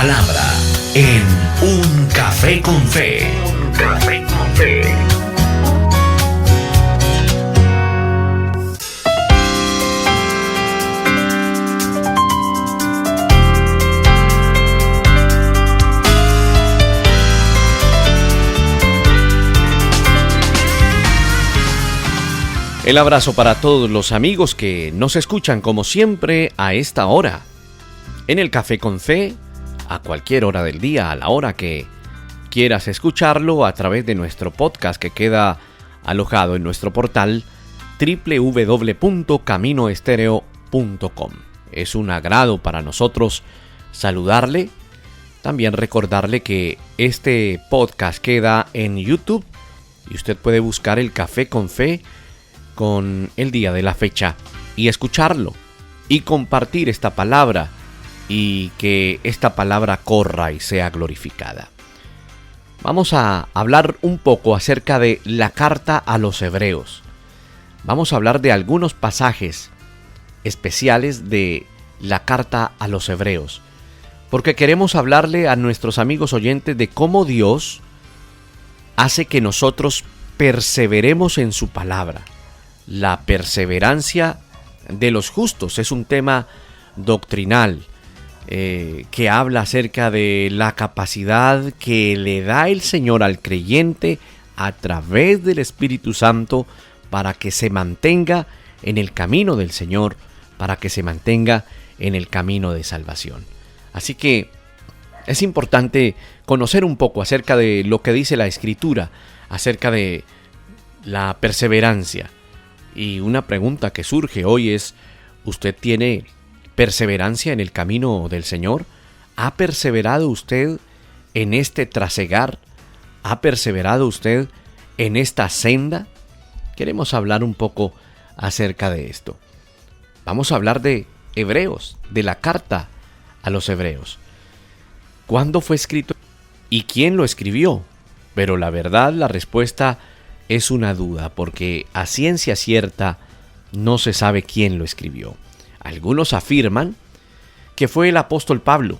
palabra en Un Café con Fe. Un Café con Fe. El abrazo para todos los amigos que nos escuchan como siempre a esta hora. En el Café con Fe, a cualquier hora del día, a la hora que quieras escucharlo a través de nuestro podcast que queda alojado en nuestro portal www.caminoestereo.com. Es un agrado para nosotros saludarle. También recordarle que este podcast queda en YouTube y usted puede buscar el Café con Fe con el día de la fecha y escucharlo y compartir esta palabra y que esta palabra corra y sea glorificada. Vamos a hablar un poco acerca de la carta a los Hebreos. Vamos a hablar de algunos pasajes especiales de la carta a los Hebreos, porque queremos hablarle a nuestros amigos oyentes de cómo Dios hace que nosotros perseveremos en su palabra. La perseverancia de los justos es un tema doctrinal que habla acerca de la capacidad que le da el Señor al creyente a través del Espíritu Santo para que se mantenga en el camino del Señor, para que se mantenga en el camino de salvación. Así que es importante conocer un poco acerca de lo que dice la Escritura, acerca de la perseverancia. Y una pregunta que surge hoy es, ¿usted tiene perseverancia en el camino del Señor? ¿Ha perseverado usted en este trasegar? ¿Ha perseverado usted en esta senda? Queremos hablar un poco acerca de esto. Vamos a hablar de Hebreos, de la carta a los Hebreos. ¿Cuándo fue escrito y quién lo escribió? Pero la verdad, la respuesta es una duda, porque a ciencia cierta no se sabe quién lo escribió. Algunos afirman que fue el apóstol Pablo,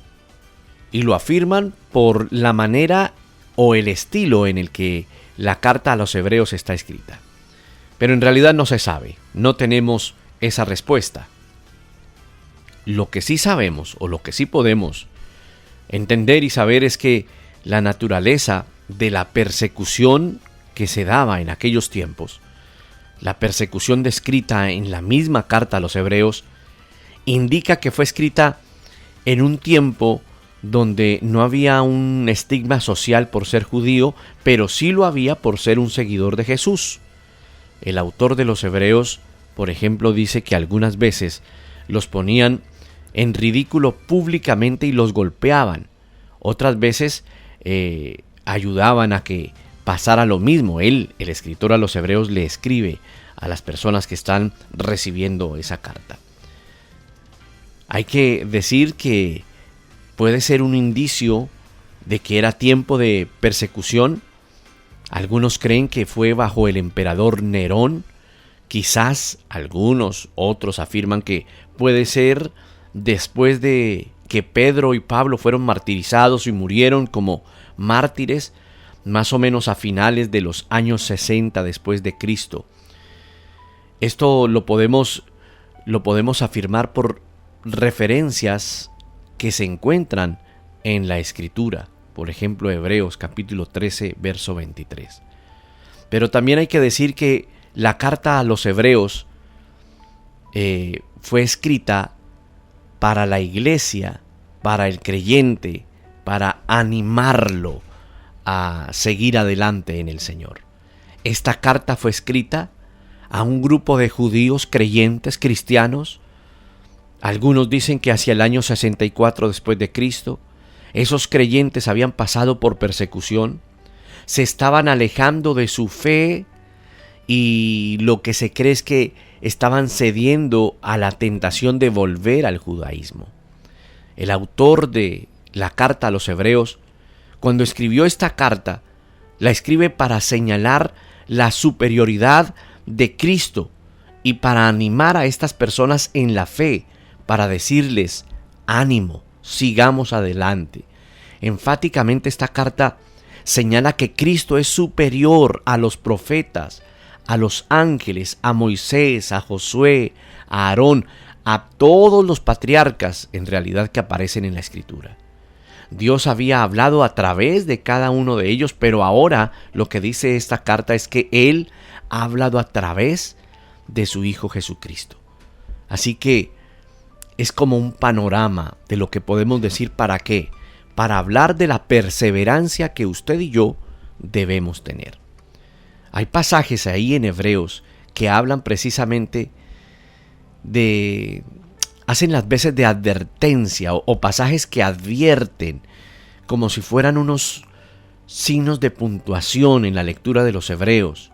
y lo afirman por la manera o el estilo en el que la carta a los Hebreos está escrita. Pero en realidad no se sabe, no tenemos esa respuesta. Lo que sí sabemos, o lo que sí podemos entender y saber, es que la naturaleza de la persecución que se daba en aquellos tiempos, la persecución descrita en la misma carta a los Hebreos, indica que fue escrita en un tiempo donde no había un estigma social por ser judío, pero sí lo había por ser un seguidor de Jesús. El autor de los Hebreos, por ejemplo, dice que algunas veces los ponían en ridículo públicamente y los golpeaban. Otras veces ayudaban a que pasara lo mismo. Él, el escritor a los Hebreos, le escribe a las personas que están recibiendo esa carta. Hay que decir que puede ser un indicio de que era tiempo de persecución. Algunos creen que fue bajo el emperador Nerón. Quizás algunos otros afirman que puede ser después de que Pedro y Pablo fueron martirizados y murieron como mártires, más o menos a finales de los años 60 después de Cristo. Esto lo podemos afirmar por referencias que se encuentran en la Escritura. Por ejemplo, Hebreos capítulo 13, verso 23. Pero también hay que decir que la carta a los Hebreos fue escrita para la iglesia, para el creyente, para animarlo a seguir adelante en el Señor. Esta carta fue escrita a un grupo de judíos creyentes cristianos. Algunos dicen que hacia el año 64 después de Cristo. Esos creyentes habían pasado por persecución, se estaban alejando de su fe y lo que se cree es que estaban cediendo a la tentación de volver al judaísmo. El autor de la carta a los Hebreos, cuando escribió esta carta, la escribe para señalar la superioridad de Cristo y para animar a estas personas en la fe, para decirles: ánimo, sigamos adelante, Enfáticamente esta carta señala que Cristo es superior a los profetas, a los ángeles, a Moisés, a Josué, a Aarón, a todos los patriarcas en realidad que aparecen en la Escritura. Dios había hablado a través de cada uno de ellos, pero ahora lo que dice esta carta es que Él ha hablado a través de su Hijo Jesucristo. Así que es como un panorama de lo que podemos decir para qué, para hablar de la perseverancia que usted y yo debemos tener. Hay pasajes ahí en Hebreos que hablan precisamente hacen las veces de advertencia o pasajes que advierten como si fueran unos signos de puntuación en la lectura de los Hebreos.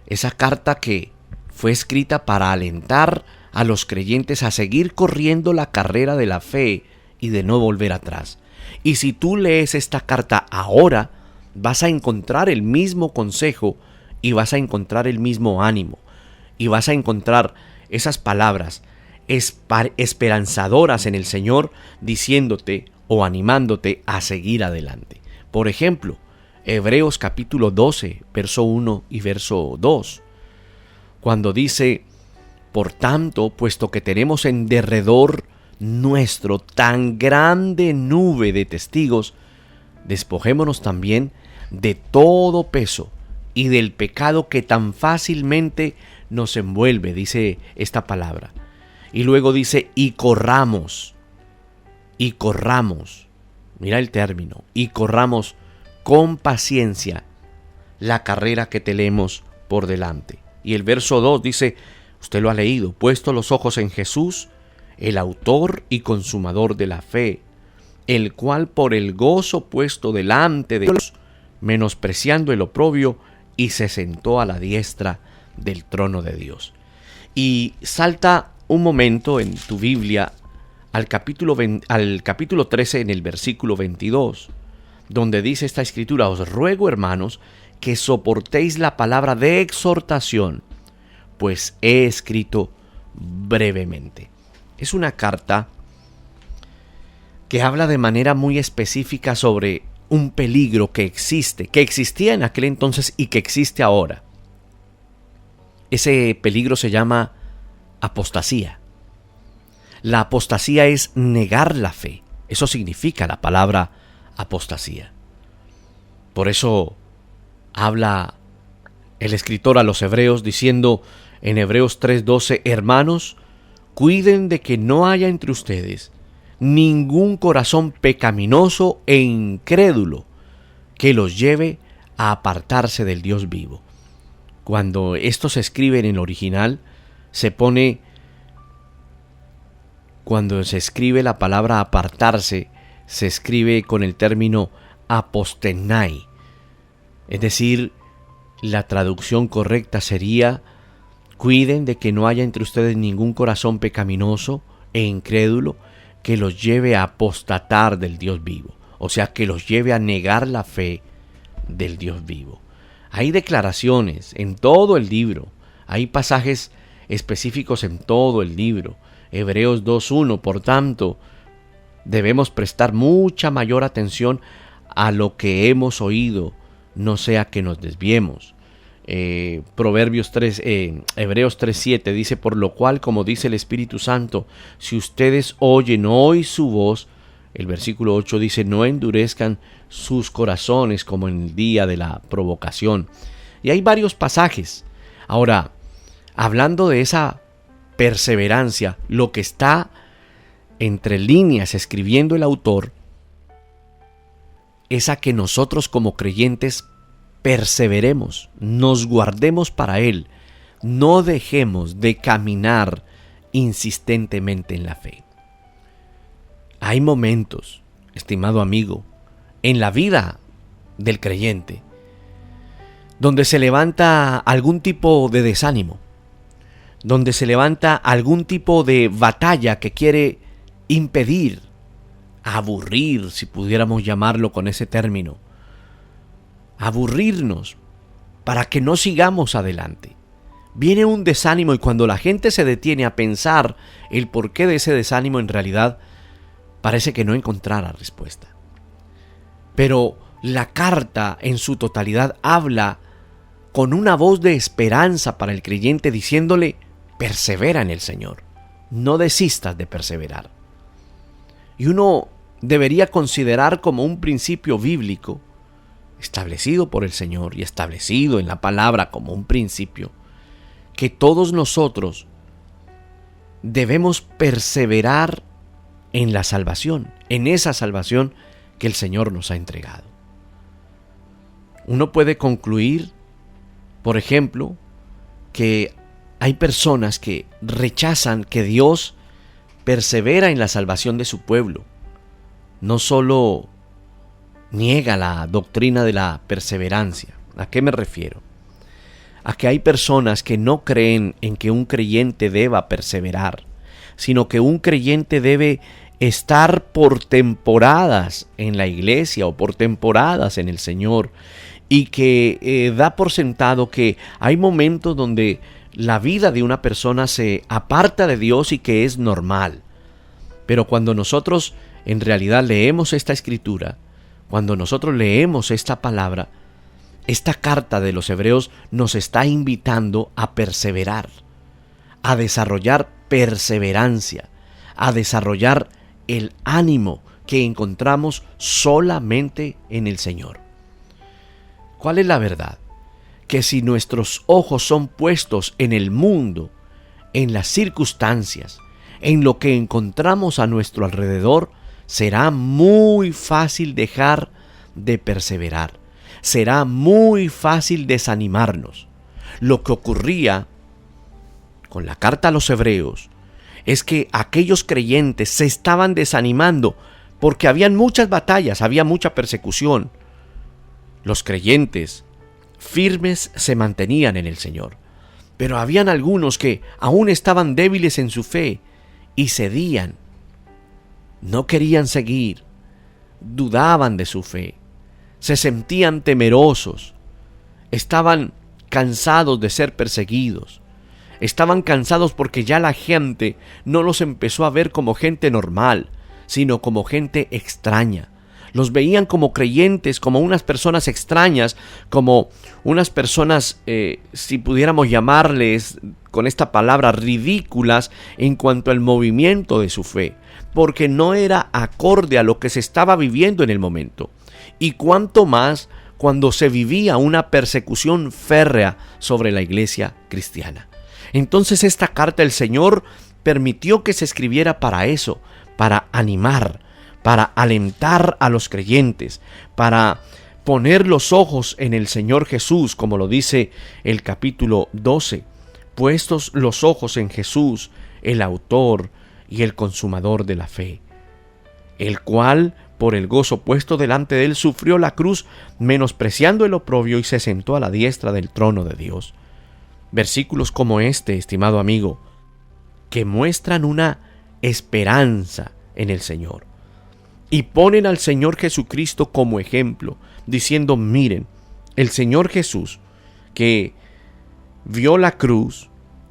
Esa carta que fue escrita para alentar a los creyentes a seguir corriendo la carrera de la fe y de no volver atrás. Y si tú lees esta carta ahora, vas a encontrar el mismo consejo y vas a encontrar el mismo ánimo y vas a encontrar esas palabras esperanzadoras en el Señor diciéndote o animándote a seguir adelante. Por ejemplo, Hebreos capítulo 12, verso 1 y verso 2, cuando dice: por tanto, puesto que tenemos en derredor nuestro tan grande nube de testigos, despojémonos también de todo peso y del pecado que tan fácilmente nos envuelve, dice esta palabra. Y luego dice, y corramos, mira el término, y corramos con paciencia la carrera que tenemos por delante. Y el verso 2 dice, usted lo ha leído, puesto los ojos en Jesús, el autor y consumador de la fe, el cual por el gozo puesto delante de Dios, menospreciando el oprobio, y se sentó a la diestra del trono de Dios. Y salta un momento en tu Biblia al capítulo 13 en el versículo 22, donde dice esta escritura: os ruego, hermanos, que soportéis la palabra de exhortación, pues he escrito brevemente. Es una carta que habla de manera muy específica sobre un peligro que existía en aquel entonces y que existe ahora. Ese peligro se llama apostasía. La apostasía es negar la fe. Eso significa la palabra apostasía. Por eso habla el escritor a los hebreos diciendo en Hebreos 3:12, hermanos, cuiden de que no haya entre ustedes ningún corazón pecaminoso e incrédulo que los lleve a apartarse del Dios vivo. Cuando esto se escribe en el original, cuando se escribe la palabra apartarse, se escribe con el término apostenai. Es decir, la traducción correcta sería: cuiden de que no haya entre ustedes ningún corazón pecaminoso e incrédulo que los lleve a apostatar del Dios vivo. O sea, que los lleve a negar la fe del Dios vivo. Hay declaraciones en todo el libro. Hay pasajes específicos en todo el libro. Hebreos 2:1, por tanto, debemos prestar mucha mayor atención a lo que hemos oído, no sea que nos desviemos. Hebreos 3:7 dice, por lo cual, como dice el Espíritu Santo, si ustedes oyen hoy su voz, el versículo 8 dice, no endurezcan sus corazones como en el día de la provocación. Y hay varios pasajes. Ahora, hablando de esa perseverancia, lo que está entre líneas escribiendo el autor es a que nosotros como creyentes perseveremos, nos guardemos para Él, no dejemos de caminar insistentemente en la fe. Hay momentos, estimado amigo, en la vida del creyente, donde se levanta algún tipo de desánimo, donde se levanta algún tipo de batalla que quiere impedir, aburrir, si pudiéramos llamarlo con ese término, aburrirnos para que no sigamos adelante. Viene un desánimo y cuando la gente se detiene a pensar el porqué de ese desánimo, en realidad parece que no encontrara respuesta. Pero la carta en su totalidad habla con una voz de esperanza para el creyente, diciéndole: persevera en el Señor, no desistas de perseverar. Y uno debería considerar como un principio bíblico establecido por el Señor y establecido en la palabra como un principio, que todos nosotros debemos perseverar en la salvación, en esa salvación que el Señor nos ha entregado. Uno puede concluir, por ejemplo, que hay personas que rechazan que Dios persevera en la salvación de su pueblo. No solo niega la doctrina de la perseverancia. ¿A qué me refiero? A que hay personas que no creen en que un creyente deba perseverar, sino que un creyente debe estar por temporadas en la iglesia o por temporadas en el Señor, y que da por sentado que hay momentos donde la vida de una persona se aparta de Dios y que es normal. Pero cuando nosotros en realidad leemos esta escritura, cuando nosotros leemos esta palabra, esta carta de los Hebreos nos está invitando a perseverar, a desarrollar perseverancia, a desarrollar el ánimo que encontramos solamente en el Señor. ¿Cuál es la verdad? Que si nuestros ojos son puestos en el mundo, en las circunstancias, en lo que encontramos a nuestro alrededor, será muy fácil dejar de perseverar. Será muy fácil desanimarnos. Lo que ocurría con la carta a los Hebreos es que aquellos creyentes se estaban desanimando porque habían muchas batallas, había mucha persecución. Los creyentes firmes se mantenían en el Señor, pero habían algunos que aún estaban débiles en su fe y cedían. No querían seguir, dudaban de su fe, se sentían temerosos, estaban cansados de ser perseguidos, estaban cansados porque ya la gente no los empezó a ver como gente normal, sino como gente extraña. Los veían como creyentes, como unas personas extrañas, como unas personas, si pudiéramos llamarles con esta palabra, ridículas en cuanto al movimiento de su fe, porque no era acorde a lo que se estaba viviendo en el momento. Y cuanto más cuando se vivía una persecución férrea sobre la iglesia cristiana. Entonces esta carta el Señor permitió que se escribiera para eso, para animar, para alentar a los creyentes, para poner los ojos en el Señor Jesús, como lo dice el capítulo 12, puestos los ojos en Jesús, el autor y el consumador de la fe, el cual, por el gozo puesto delante de él, sufrió la cruz, menospreciando el oprobio, y se sentó a la diestra del trono de Dios. Versículos como este, estimado amigo, que muestran una esperanza en el Señor y ponen al Señor Jesucristo como ejemplo, diciendo: miren, el Señor Jesús, que vio la cruz,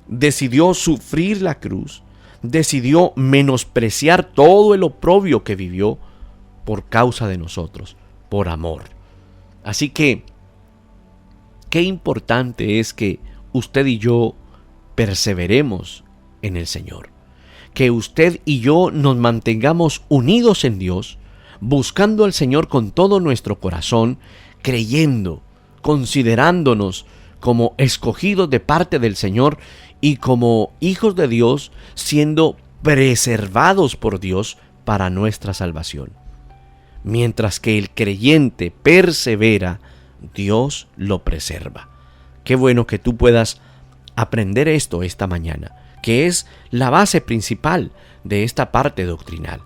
decidió sufrir la cruz, decidió menospreciar todo el oprobio que vivió por causa de nosotros, por amor. Así que, qué importante es que usted y yo perseveremos en el Señor. Que usted y yo nos mantengamos unidos en Dios, buscando al Señor con todo nuestro corazón, creyendo, considerándonos como escogidos de parte del Señor y como hijos de Dios, siendo preservados por Dios para nuestra salvación. Mientras que el creyente persevera, Dios lo preserva. Qué bueno que tú puedas aprender esto esta mañana, que es la base principal de esta parte doctrinal.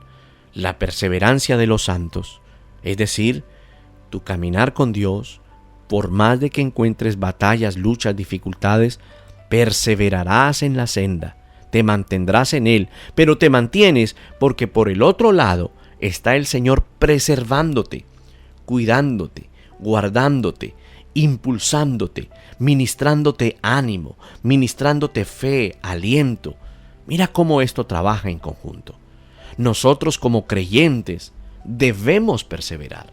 La perseverancia de los santos, es decir, tu caminar con Dios, por más de que encuentres batallas, luchas, dificultades, perseverarás en la senda, te mantendrás en él, pero te mantienes porque por el otro lado está el Señor preservándote, cuidándote, guardándote, impulsándote, ministrándote ánimo, ministrándote fe, aliento. Mira cómo esto trabaja en conjunto. Nosotros como creyentes debemos perseverar.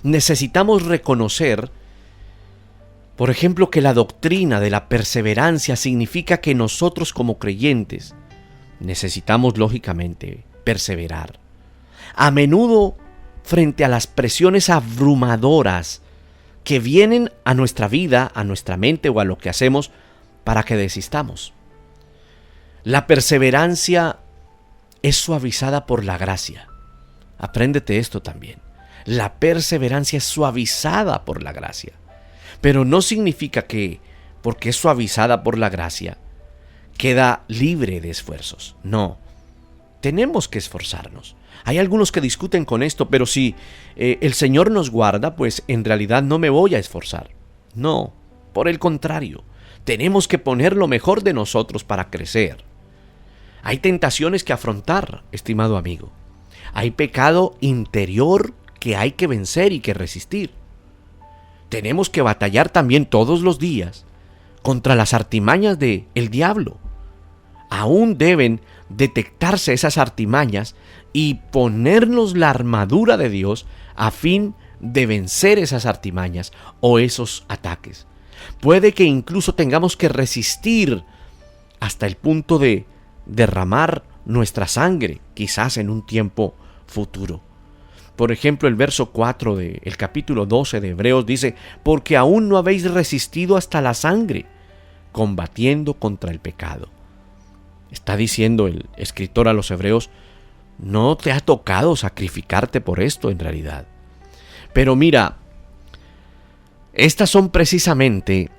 necesitamos reconocer, por ejemplo, que la doctrina de la perseverancia significa que nosotros como creyentes necesitamos lógicamente perseverar. A menudo frente a las presiones abrumadoras que vienen a nuestra vida, a nuestra mente o a lo que hacemos para que desistamos. La perseverancia es suavizada por la gracia. Apréndete esto también. La perseverancia es suavizada por la gracia. Pero no significa que, porque es suavizada por la gracia, queda libre de esfuerzos. No, tenemos que esforzarnos. Hay algunos que discuten con esto, pero si el Señor nos guarda, pues en realidad no me voy a esforzar. No, por el contrario, tenemos que poner lo mejor de nosotros para crecer. Hay tentaciones que afrontar, estimado amigo. Hay pecado interior que hay que vencer y que resistir. Tenemos que batallar también todos los días contra las artimañas del diablo. Aún deben detectarse esas artimañas y ponernos la armadura de Dios a fin de vencer esas artimañas o esos ataques. Puede que incluso tengamos que resistir hasta el punto de derramar nuestra sangre, quizás en un tiempo futuro. Por ejemplo, el verso 4 del capítulo 12 de Hebreos dice: porque aún no habéis resistido hasta la sangre, combatiendo contra el pecado. Está diciendo el escritor a los Hebreos, no te ha tocado sacrificarte por esto en realidad. Pero mira, estas son precisamente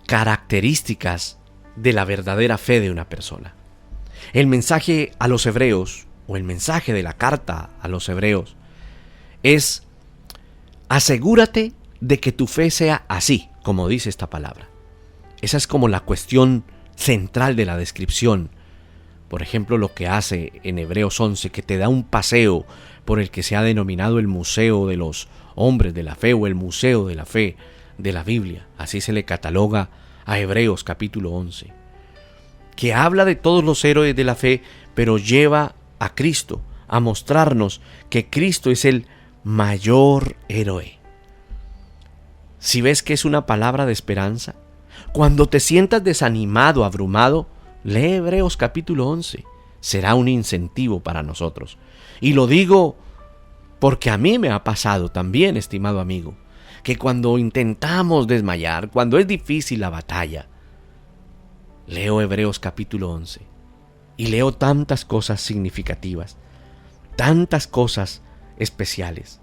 características de la verdadera fe de una persona. El mensaje a los Hebreos, o el mensaje de la carta a los Hebreos, es: asegúrate de que tu fe sea así, como dice esta palabra. Esa es como la cuestión central de la descripción. Por ejemplo, lo que hace en Hebreos 11, que te da un paseo por el que se ha denominado el Museo de los Hombres de la Fe o el Museo de la Fe de la Biblia. Así se le cataloga a Hebreos capítulo 11, que habla de todos los héroes de la fe, pero lleva a Cristo a mostrarnos que Cristo es el mayor héroe. Si ves que es una palabra de esperanza, cuando te sientas desanimado, abrumado, lee Hebreos capítulo 11. Será un incentivo para nosotros. Y lo digo porque a mí me ha pasado también, estimado amigo, que cuando intentamos desmayar, cuando es difícil la batalla, leo Hebreos capítulo 11 y leo tantas cosas significativas, tantas cosas especiales.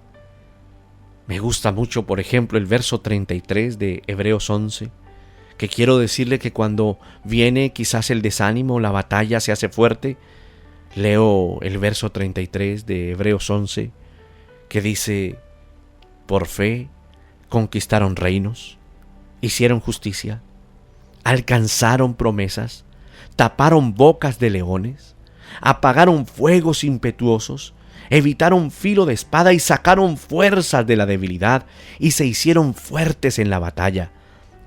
Me gusta mucho, por ejemplo, el verso 33 de Hebreos 11, que quiero decirle que cuando viene quizás el desánimo, la batalla se hace fuerte, leo el verso 33 de Hebreos 11, que dice: por fe conquistaron reinos, hicieron justicia, alcanzaron promesas, taparon bocas de leones, apagaron fuegos impetuosos, evitaron filo de espada y sacaron fuerzas de la debilidad y se hicieron fuertes en la batalla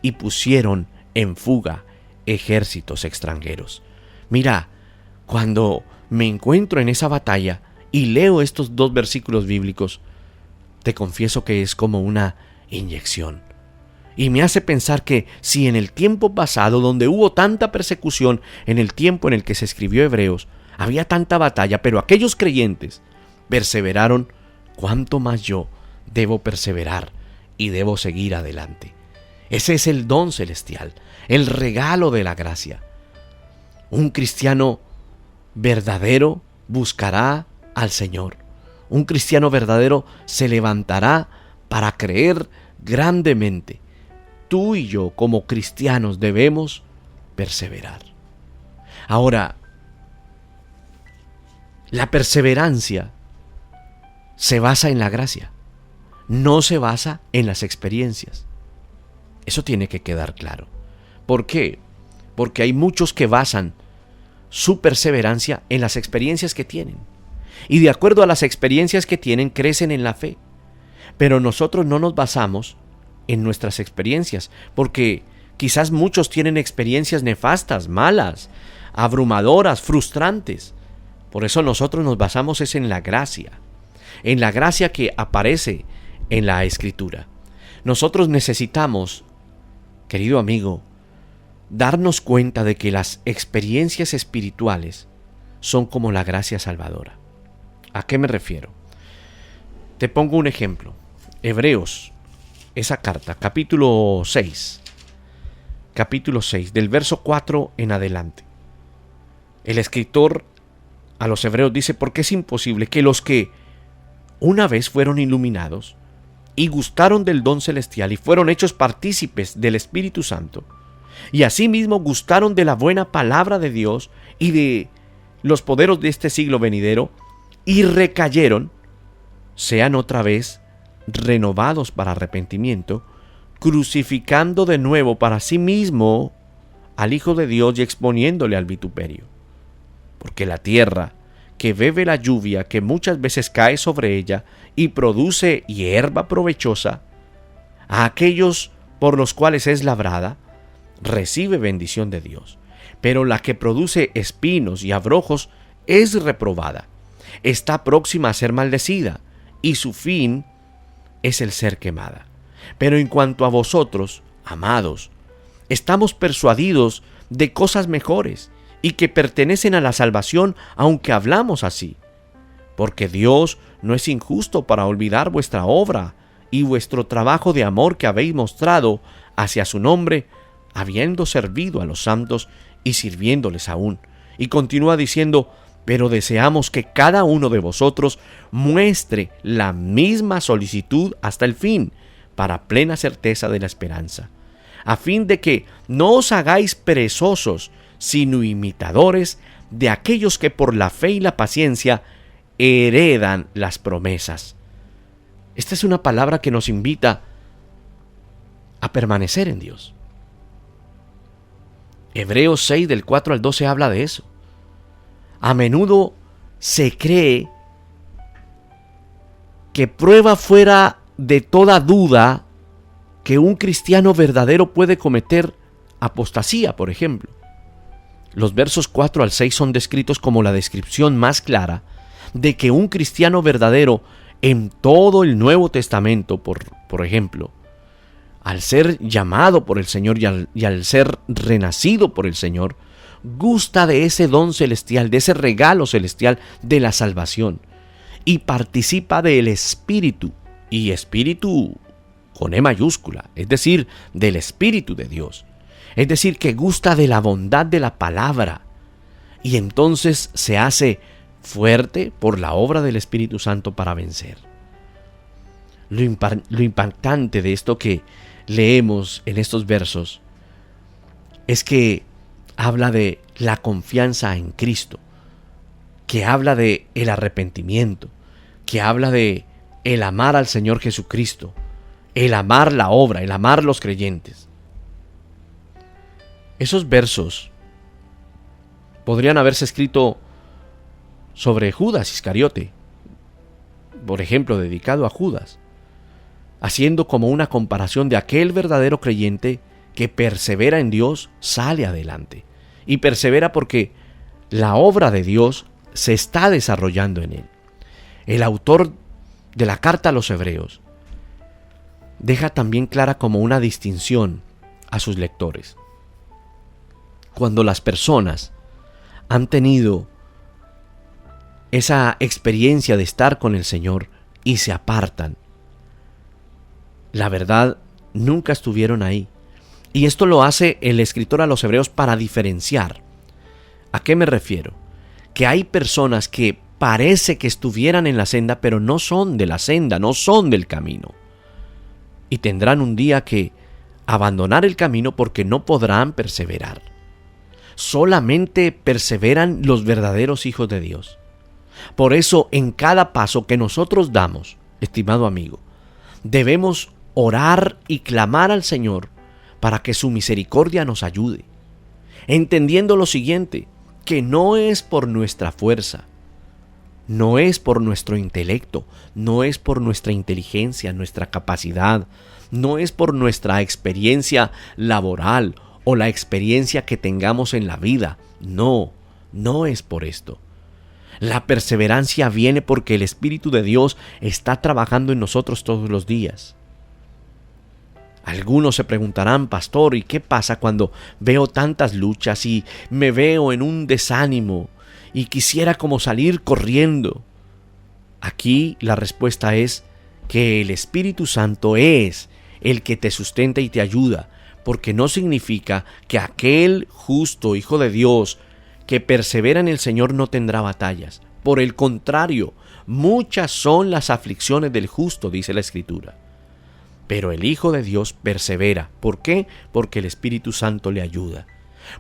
y pusieron en fuga ejércitos extranjeros. Mira, cuando me encuentro en esa batalla y leo estos dos versículos bíblicos, te confieso que es como una inyección. Y me hace pensar que si en el tiempo pasado, donde hubo tanta persecución, en el tiempo en el que se escribió Hebreos, había tanta batalla, pero aquellos creyentes perseveraron, ¿cuánto más yo debo perseverar y debo seguir adelante? Ese es el don celestial, el regalo de la gracia. Un cristiano verdadero buscará al Señor. Un cristiano verdadero se levantará para creer grandemente. Tú y yo, como cristianos, debemos perseverar. Ahora, la perseverancia se basa en la gracia, no se basa en las experiencias. Eso tiene que quedar claro. ¿Por qué? Porque hay muchos que basan su perseverancia en las experiencias que tienen. Y de acuerdo a las experiencias que tienen, crecen en la fe. Pero nosotros no nos basamos en nuestras experiencias, porque quizás muchos tienen experiencias nefastas, malas, abrumadoras, frustrantes. Por eso nosotros nos basamos es en la gracia. en la gracia que aparece en la Escritura. Nosotros necesitamos, querido amigo, darnos cuenta de que las experiencias espirituales son como la gracia salvadora. ¿A qué me refiero? Te pongo un ejemplo. Hebreos, esa carta, capítulo 6, del verso 4 en adelante. El escritor a los hebreos dice: porque es imposible que los que una vez fueron iluminados y gustaron del don celestial y fueron hechos partícipes del Espíritu Santo, y asimismo gustaron de la buena palabra de Dios y de los poderes de este siglo venidero, y recayeron, sean otra vez renovados para arrepentimiento, crucificando de nuevo para sí mismo al Hijo de Dios y exponiéndole al vituperio. Porque la tierra, que bebe la lluvia que muchas veces cae sobre ella y produce hierba provechosa, a aquellos por los cuales es labrada, recibe bendición de Dios. Pero la que produce espinos y abrojos es reprobada, está próxima a ser maldecida, y su fin es el ser quemada. Pero en cuanto a vosotros, amados, estamos persuadidos de cosas mejores y que pertenecen a la salvación, aunque hablamos así. Porque Dios no es injusto para olvidar vuestra obra y vuestro trabajo de amor que habéis mostrado hacia su nombre, habiendo servido a los santos y sirviéndoles aún. Y continúa diciendo: pero deseamos que cada uno de vosotros muestre la misma solicitud hasta el fin, para plena certeza de la esperanza, a fin de que no os hagáis perezosos, sino imitadores de aquellos que por la fe y la paciencia heredan las promesas. Esta es una palabra que nos invita a permanecer en Dios. Hebreos 6 del 4 al 12 habla de eso. A menudo se cree que prueba fuera de toda duda que un cristiano verdadero puede cometer apostasía, por ejemplo. Los versos 4 al 6 son descritos como la descripción más clara de que un cristiano verdadero en todo el Nuevo Testamento, por ejemplo, al ser llamado por el Señor y al ser renacido por el Señor, gusta de ese don celestial, de ese regalo celestial de la salvación, y participa del Espíritu, y Espíritu con E mayúscula, es decir, del Espíritu de Dios. Es decir, que gusta de la bondad de la palabra, y entonces se hace fuerte por la obra del Espíritu Santo para vencer. Lo impactante de esto que leemos en estos versos es que habla de la confianza en Cristo, que habla de el arrepentimiento, que habla de el amar al Señor Jesucristo, el amar la obra, el amar los creyentes. Esos versos podrían haberse escrito sobre Judas Iscariote, por ejemplo, dedicado a Judas, haciendo como una comparación de aquel verdadero creyente que persevera en Dios, sale adelante. Y persevera porque la obra de Dios se está desarrollando en él. El autor de la carta a los Hebreos deja también clara como una distinción a sus lectores. Cuando las personas han tenido esa experiencia de estar con el Señor y se apartan, la verdad, nunca estuvieron ahí. Y esto lo hace el escritor a los Hebreos para diferenciar. ¿A qué me refiero? Que hay personas que parece que estuvieran en la senda, pero no son de la senda, no son del camino. Y tendrán un día que abandonar el camino porque no podrán perseverar. Solamente perseveran los verdaderos hijos de Dios. Por eso, en cada paso que nosotros damos, estimado amigo, debemos orar y clamar al Señor para que su misericordia nos ayude, entendiendo lo siguiente, que no es por nuestra fuerza, no es por nuestro intelecto, no es por nuestra inteligencia, nuestra capacidad, no es por nuestra experiencia laboral o la experiencia que tengamos en la vida, no es por esto. La perseverancia viene porque el Espíritu de Dios está trabajando en nosotros todos los días. Algunos se preguntarán, pastor, ¿y qué pasa cuando veo tantas luchas y me veo en un desánimo y quisiera como salir corriendo? Aquí la respuesta es que el Espíritu Santo es el que te sustenta y te ayuda, porque no significa que aquel justo Hijo de Dios que persevera en el Señor no tendrá batallas. Por el contrario, muchas son las aflicciones del justo, dice la Escritura. Pero el Hijo de Dios persevera. ¿Por qué? Porque el Espíritu Santo le ayuda.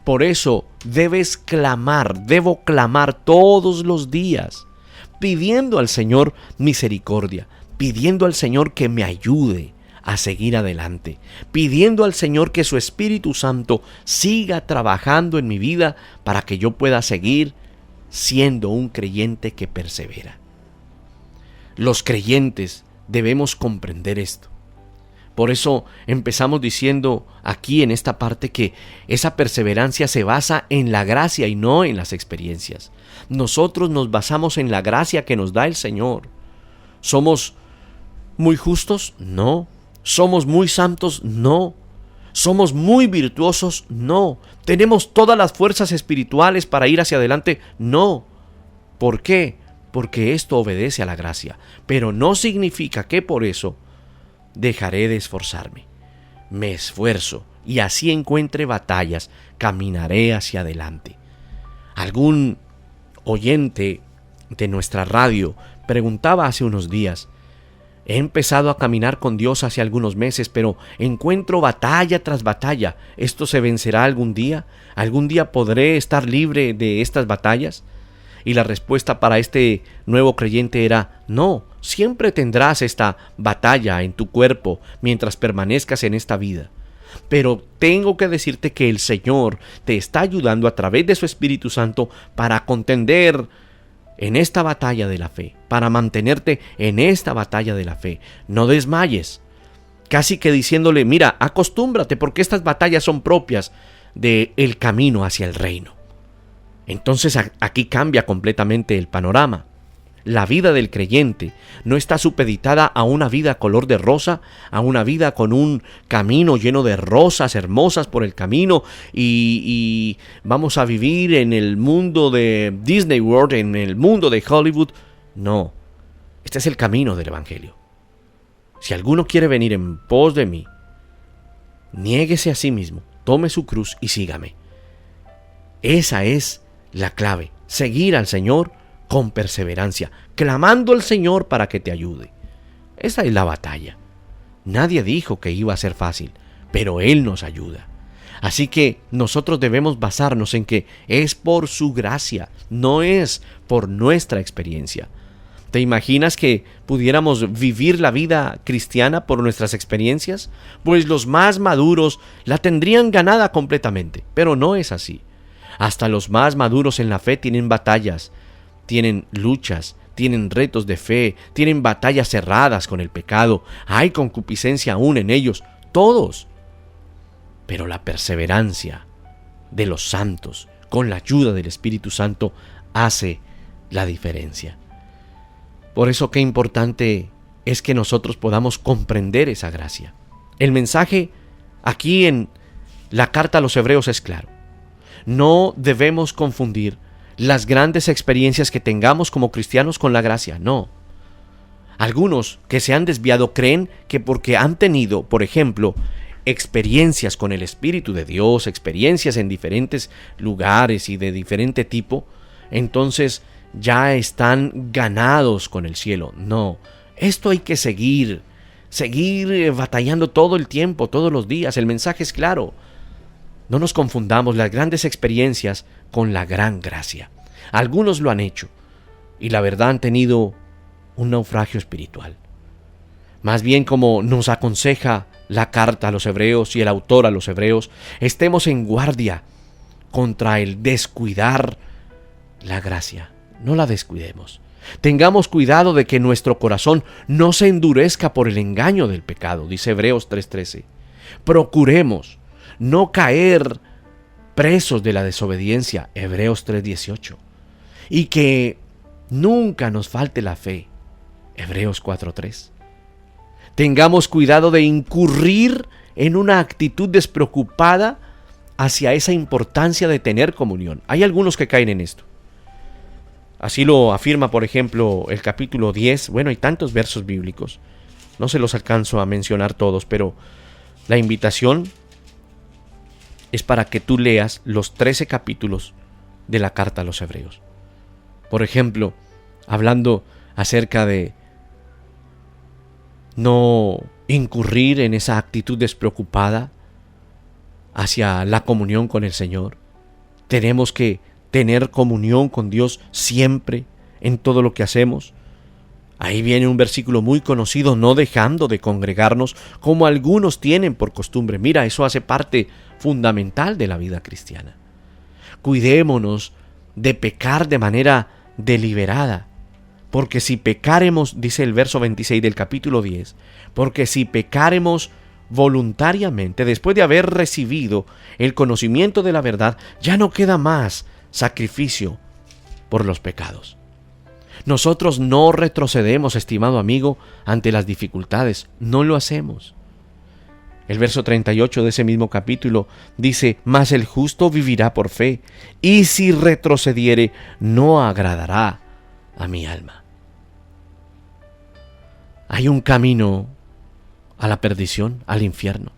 Por eso debo clamar todos los días, pidiendo al Señor misericordia, pidiendo al Señor que me ayude a seguir adelante, pidiendo al Señor que su Espíritu Santo siga trabajando en mi vida para que yo pueda seguir siendo un creyente que persevera. Los creyentes debemos comprender esto. Por eso empezamos diciendo aquí en esta parte que esa perseverancia se basa en la gracia y no en las experiencias. Nosotros nos basamos en la gracia que nos da el Señor. ¿Somos muy justos? No. ¿Somos muy santos? No. ¿Somos muy virtuosos? No. ¿Tenemos todas las fuerzas espirituales para ir hacia adelante? No. ¿Por qué? Porque esto obedece a la gracia. Pero no significa que por eso dejaré de esforzarme. Me esfuerzo y así encuentre batallas, caminaré hacia adelante. Algún oyente de nuestra radio preguntaba hace unos días: he empezado a caminar con Dios hace algunos meses, pero encuentro batalla tras batalla. ¿Esto se vencerá algún día? ¿Algún día podré estar libre de estas batallas? Y la respuesta para este nuevo creyente era: no, siempre tendrás esta batalla en tu cuerpo mientras permanezcas en esta vida. Pero tengo que decirte que el Señor te está ayudando a través de su Espíritu Santo para contender en esta batalla de la fe, para mantenerte en esta batalla de la fe. No desmayes. Casi que diciéndole: mira, acostúmbrate porque estas batallas son propias del camino hacia el reino. Entonces aquí cambia completamente el panorama. La vida del creyente no está supeditada a una vida color de rosa, a una vida con un camino lleno de rosas hermosas por el camino y vamos a vivir en el mundo de Disney World, en el mundo de Hollywood. No, este es el camino del Evangelio. Si alguno quiere venir en pos de mí, niéguese a sí mismo, tome su cruz y sígame. Esa es la clave, seguir al Señor con perseverancia, clamando al Señor para que te ayude. Esa es la batalla. Nadie dijo que iba a ser fácil, pero Él nos ayuda. Así que nosotros debemos basarnos en que es por su gracia, no es por nuestra experiencia. ¿Te imaginas que pudiéramos vivir la vida cristiana por nuestras experiencias? Pues los más maduros la tendrían ganada completamente, pero no es así. Hasta los más maduros en la fe tienen batallas, tienen luchas, tienen retos de fe, tienen batallas cerradas con el pecado, hay concupiscencia aún en ellos, todos. Pero la perseverancia de los santos, con la ayuda del Espíritu Santo, hace la diferencia. Por eso qué importante es que nosotros podamos comprender esa gracia. El mensaje aquí en la carta a los Hebreos es claro. No debemos confundir las grandes experiencias que tengamos como cristianos con la gracia, no. Algunos que se han desviado creen que porque han tenido, por ejemplo, experiencias con el Espíritu de Dios, experiencias en diferentes lugares y de diferente tipo, entonces ya están ganados con el cielo. No, esto hay que seguir batallando todo el tiempo, todos los días. El mensaje es claro. No nos confundamos las grandes experiencias con la gran gracia. Algunos lo han hecho y la verdad han tenido un naufragio espiritual. Más bien, como nos aconseja la carta a los Hebreos y el autor a los Hebreos, estemos en guardia contra el descuidar la gracia. No la descuidemos. Tengamos cuidado de que nuestro corazón no se endurezca por el engaño del pecado, dice Hebreos 3:13. Procuremos no caer presos de la desobediencia, Hebreos 3:18. Y que Nunca nos falte la fe. Hebreos 4:3. Tengamos cuidado de incurrir en una actitud despreocupada hacia esa importancia de tener comunión. Hay algunos que caen en esto. Así lo afirma, por ejemplo, el capítulo 10. Bueno, hay tantos versos bíblicos. No se los alcanzo a mencionar todos, pero la invitación es para que tú leas los 13 capítulos de la carta a los Hebreos. Por ejemplo, hablando acerca de no incurrir en esa actitud despreocupada hacia la comunión con el Señor. Tenemos que tener comunión con Dios siempre, en todo lo que hacemos. Ahí viene un versículo muy conocido: no dejando de congregarnos como algunos tienen por costumbre. Mira, eso hace parte fundamental de la vida cristiana. Cuidémonos de pecar de manera deliberada, porque si pecaremos, dice el verso 26 del capítulo 10, porque si pecaremos voluntariamente, después de haber recibido el conocimiento de la verdad, ya no queda más sacrificio por los pecados. Nosotros no retrocedemos, estimado amigo, ante las dificultades. No lo hacemos. El verso 38 de ese mismo capítulo dice: mas el justo vivirá por fe, y si retrocediere, no agradará a mi alma. Hay un camino a la perdición, al infierno.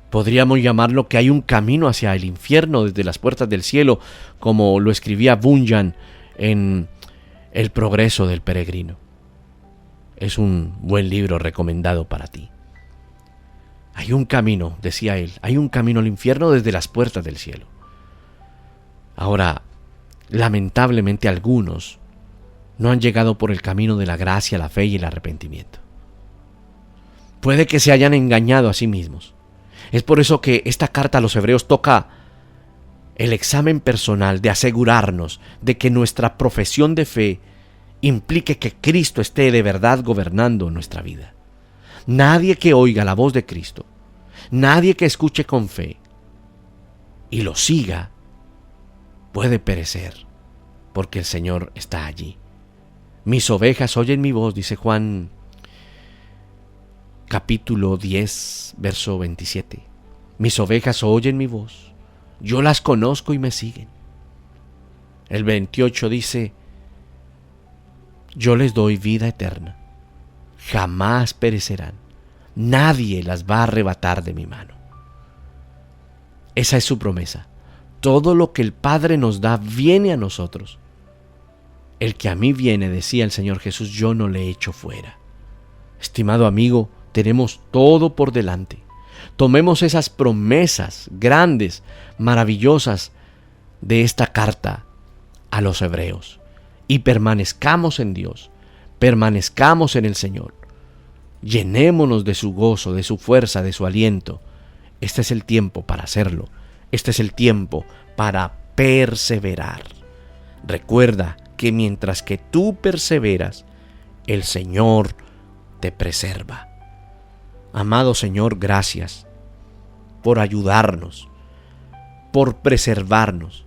Podríamos llamarlo que hay un camino hacia el infierno desde las puertas del cielo, como lo escribía Bunyan en El progreso del peregrino. Es un buen libro recomendado para ti. Hay un camino, decía él, hay un camino al infierno desde las puertas del cielo. Ahora, lamentablemente algunos no han llegado por el camino de la gracia, la fe y el arrepentimiento. Puede que se hayan engañado a sí mismos. Es por eso que esta carta a los Hebreos toca el examen personal de asegurarnos de que nuestra profesión de fe implique que Cristo esté de verdad gobernando nuestra vida. Nadie que oiga la voz de Cristo, nadie que escuche con fe y lo siga, puede perecer, porque el Señor está allí. Mis ovejas oyen mi voz, dice Juan capítulo 10, verso 27. Mis ovejas oyen mi voz, yo las conozco y me siguen. El 28 dice: yo les doy vida eterna, jamás perecerán, nadie las va a arrebatar de mi mano. Esa es su promesa. Todo lo que el Padre nos da viene a nosotros. El que a mí viene, decía el Señor Jesús, yo no le echo fuera. Estimado amigo, tenemos todo por delante. Tomemos esas promesas grandes, maravillosas de esta carta a los Hebreos y permanezcamos en Dios, permanezcamos en el Señor. Llenémonos de su gozo, de su fuerza, de su aliento. Este es el tiempo para hacerlo. Este es el tiempo para perseverar. Recuerda que mientras que tú perseveras, el Señor te preserva. Amado Señor, gracias por ayudarnos, por preservarnos.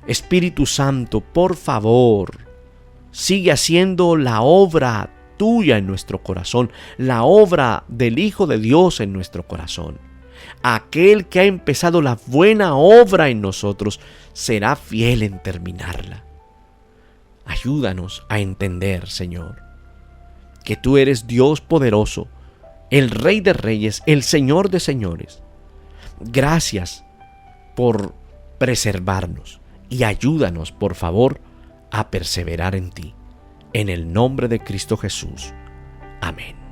Espíritu Santo, por favor, sigue haciendo la obra tuya en nuestro corazón, la obra del Hijo de Dios en nuestro corazón. Aquel que ha empezado la buena obra en nosotros será fiel en terminarla. Ayúdanos a entender, Señor, que tú eres Dios poderoso, el Rey de Reyes, el Señor de Señores. Gracias por preservarnos y ayúdanos, por favor, a perseverar en ti. En el nombre de Cristo Jesús. Amén.